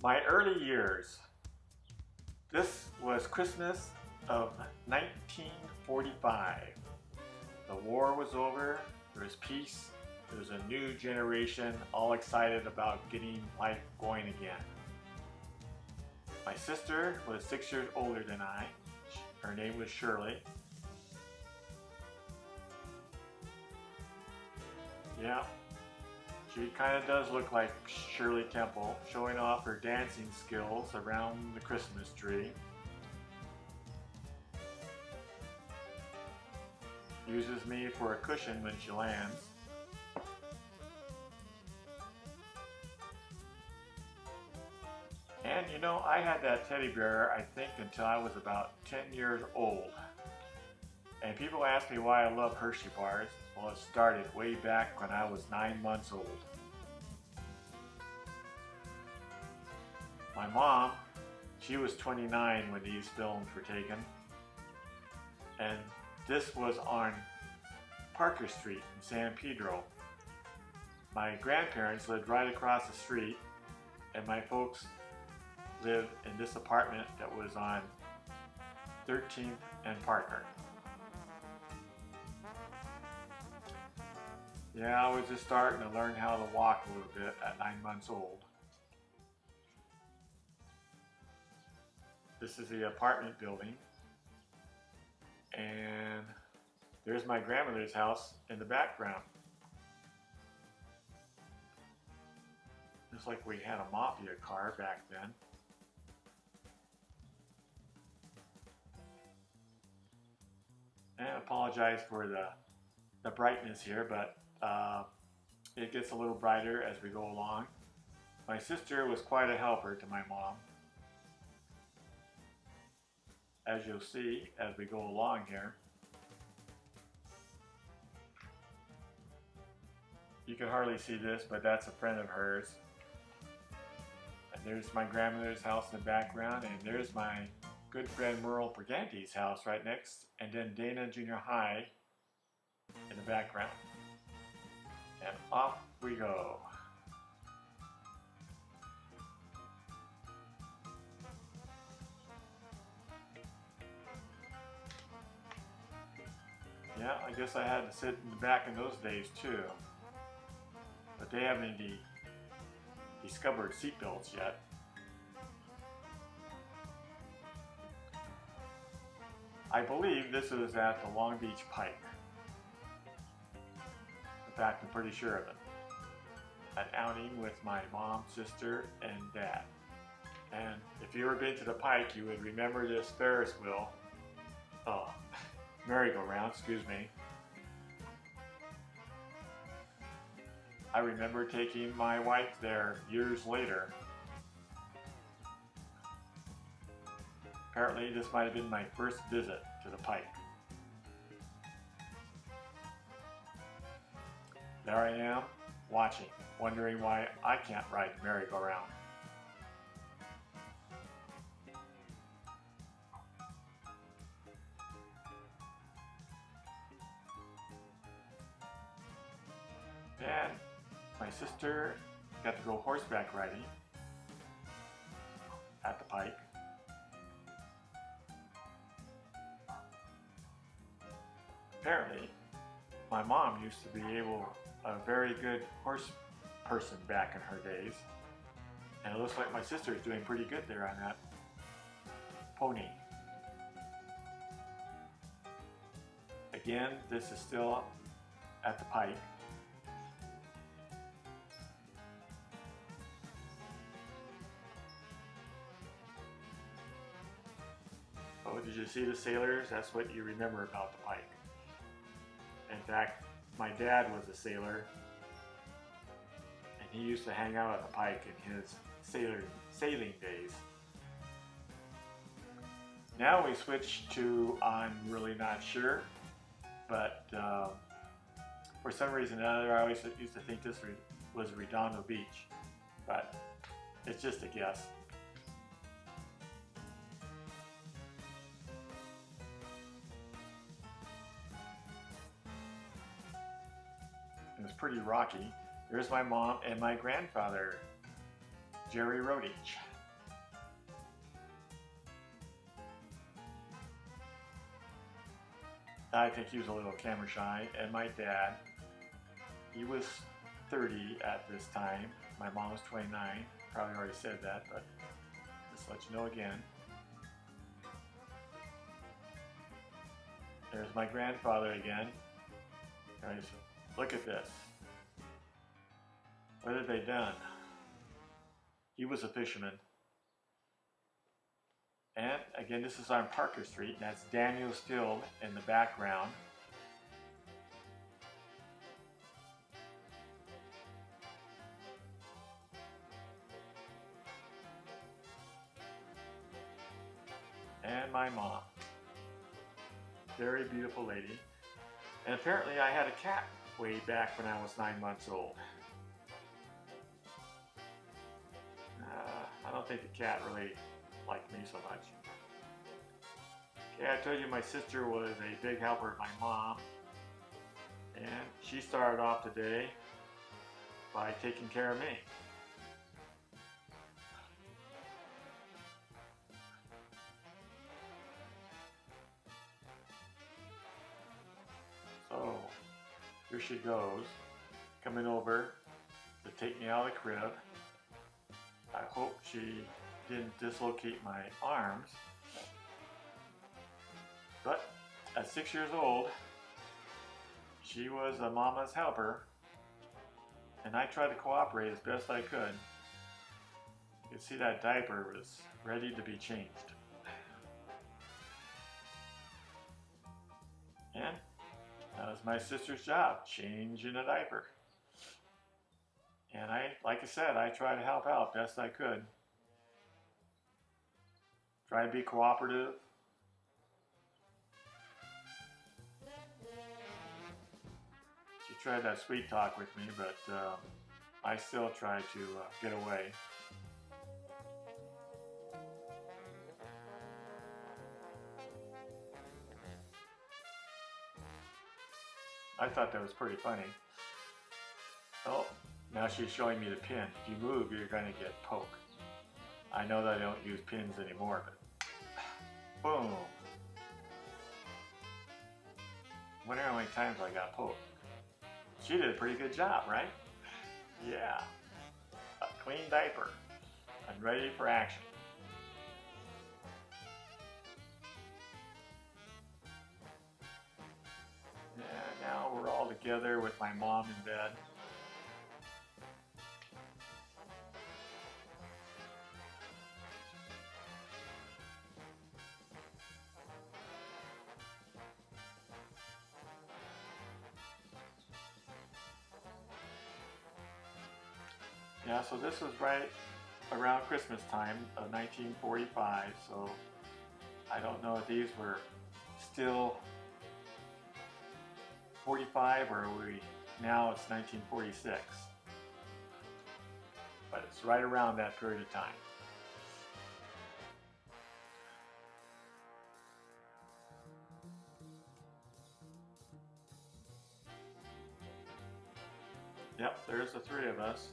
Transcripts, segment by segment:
My early years. This was Christmas of 1945. The war was over, there was peace, there was a new generation all excited about getting life going again. My sister was 6 years older than I. Her name was Shirley. Yeah, she kind of does look like Shirley Temple, showing off her dancing skills around the Christmas tree. Uses me for a cushion when she lands. And you know, I had that teddy bear, I think, until I was about 10 years old. And people ask me why I love Hershey bars. Well, it started way back when I was 9 months old. My mom, she was 29 when these films were taken. And this was on Parker Street in San Pedro. My grandparents lived right across the street, and my folks lived in this apartment that was on 13th and Parker. Yeah, I was just starting to learn how to walk a little bit at 9 months old. This is the apartment building, and there's my grandmother's house in the background. Looks like we had a mafia car back then. And I apologize for the brightness here, but it gets a little brighter as we go along. My sister was quite a helper to my mom. As you'll see as we go along here. You can hardly see this, but that's a friend of hers. And there's my grandmother's house in the background, and there's my good friend Merle Briganti's house right next, and then Dana Junior High in the background. And off we go. Yeah, I guess I had to sit in the back in those days too. But they haven't discovered seatbelts yet. I believe this is at the Long Beach Pike. In fact, I'm pretty sure of it. An outing with my mom, sister, and dad. And if you ever been to the Pike, you would remember this Ferris wheel. Oh, merry-go-round, excuse me. I remember taking my wife there years later. Apparently, this might have been my first visit to the Pike. There I am, watching, wondering why I can't ride the merry-go-round. And my sister got to go horseback riding at the Pike. Apparently, my mom used to be a very good horse person back in her days. And it looks like my sister is doing pretty good there on that pony. Again, this is still at the Pike. Oh, did you see the sailors? That's what you remember about the Pike. In fact, my dad was a sailor, and he used to hang out at the Pike in his sailing days. Now we switch to, I'm really not sure, but for some reason or another, I always used to think this was Redondo Beach, but it's just a guess. It was pretty rocky. There's my mom and my grandfather, Jerry Rodich. I think he was a little camera shy. And my dad, he was 30 at this time. My mom was 29. Probably already said that, but just to let you know again. There's my grandfather again. Guys, look at this. What have they done? He was a fisherman. And again, this is on Parker Street, and that's Daniel's Field in the background. And my mom. Very beautiful lady. And apparently I had a cat way back when I was 9 months old. I don't think the cat really liked me so much. Okay, I told you my sister was a big helper of my mom. And she started off today by taking care of me. So, here she goes, coming over to take me out of the crib. I hope she didn't dislocate my arms. But at 6 years old, she was a mama's helper, and I tried to cooperate as best I could. You can see that diaper was ready to be changed. And that was my sister's job, changing a diaper. And like I said, I tried to help out best I could. Try to be cooperative. She tried that sweet talk with me, but I still tried to get away. I thought that was pretty funny. Oh, now she's showing me the pin. If you move, you're going to get poked. I know that I don't use pins anymore, but boom. I wonder how many times I got poked. She did a pretty good job, right? Yeah. A clean diaper and ready for action. Yeah, now we're all together with my mom in bed. Yeah, so this was right around Christmas time of 1945, so I don't know if these were still 45 or now it's 1946. But it's right around that period of time. Yep, there's the three of us.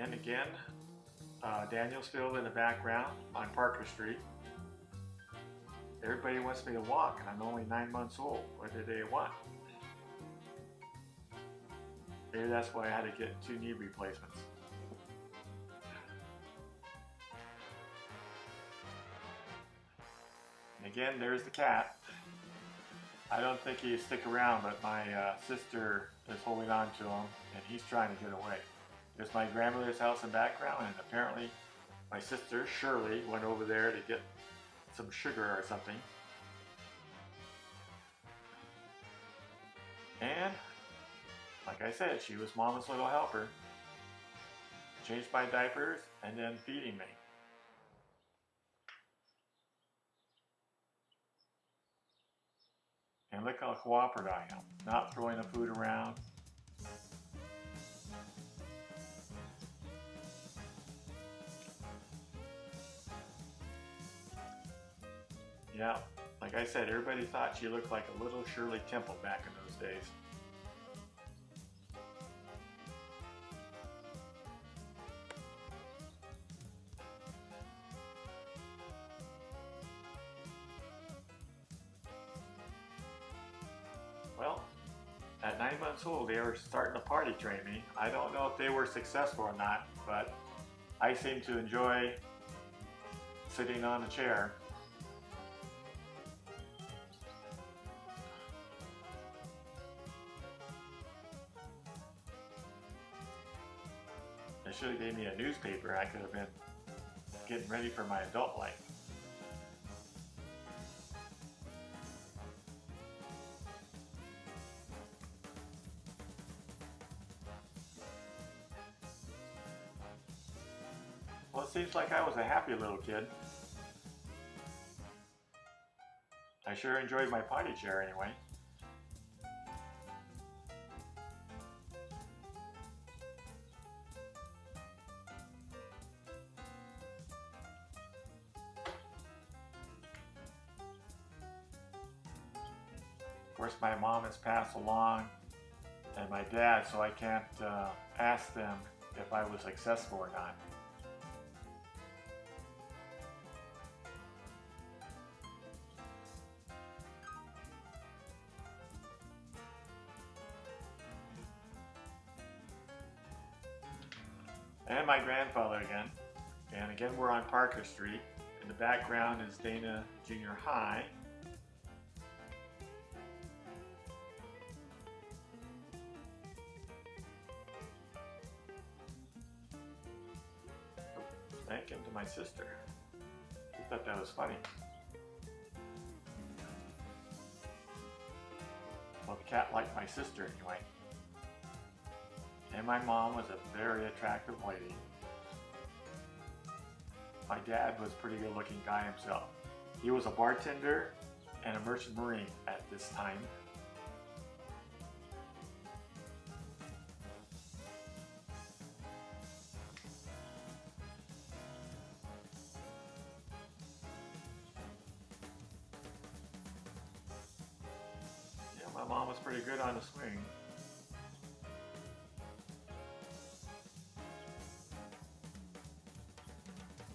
And again, Daniel's Field in the background on Parker Street. Everybody wants me to walk, and I'm only 9 months old. What do they want? Maybe that's why I had to get 2 knee replacements. And again, there's the cat. I don't think he'd stick around, but my sister is holding on to him, and he's trying to get away. There's my grandmother's house in the background, and apparently my sister, Shirley, went over there to get some sugar or something. And, like I said, she was Mama's little helper. Changed my diapers, and then feeding me. And look how cooperative I am, not throwing the food around. Yeah, like Like I said, everybody thought she looked like a little Shirley Temple back in those days. Well, at 9 months old, they were starting to potty train me. I don't know if they were successful or not, but I seem to enjoy sitting on a chair. They should have gave me a newspaper. I could have been getting ready for my adult life. Well, it seems like I was a happy little kid. I sure enjoyed my potty chair anyway. Of course, my mom has passed along, and my dad, so I can't ask them if I was successful or not. And my grandfather again. And again, we're on Parker Street. In the background is Dana Junior High. Thank him to my sister. He thought that was funny. Well, the cat liked my sister anyway. And my mom was a very attractive lady. My dad was a pretty good looking guy himself. He was a bartender and a merchant marine at this time. Yeah, my mom was pretty good on the swing.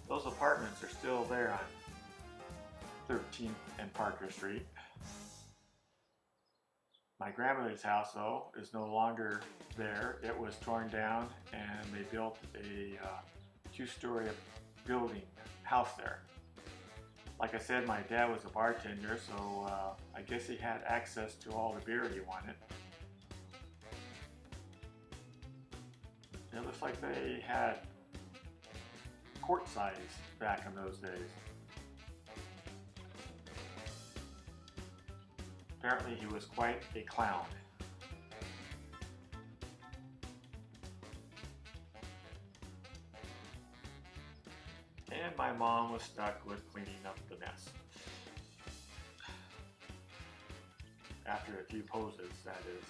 Those apartments are still there on 13th and Parker Street. My grandmother's house, though, is no longer there. It was torn down and they built a two-story building house there. Like I said, my dad was a bartender, so I guess he had access to all the beer he wanted. It looks like they had quart size back in those days. Apparently he was quite a clown. And my mom was stuck with cleaning up the mess. After a few poses, that is.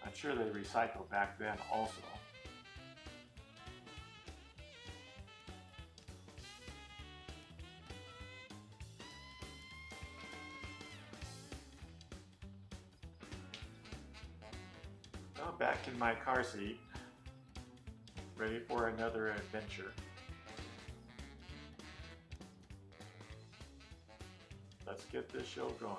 I'm sure they recycled back then also. Now back in my car seat, ready for another adventure. Let's get this show going.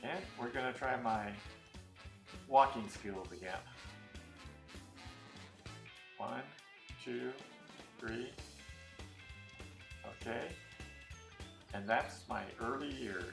And we're going to try my walking skills again. 1, 2, 3. Okay. And that's my early years.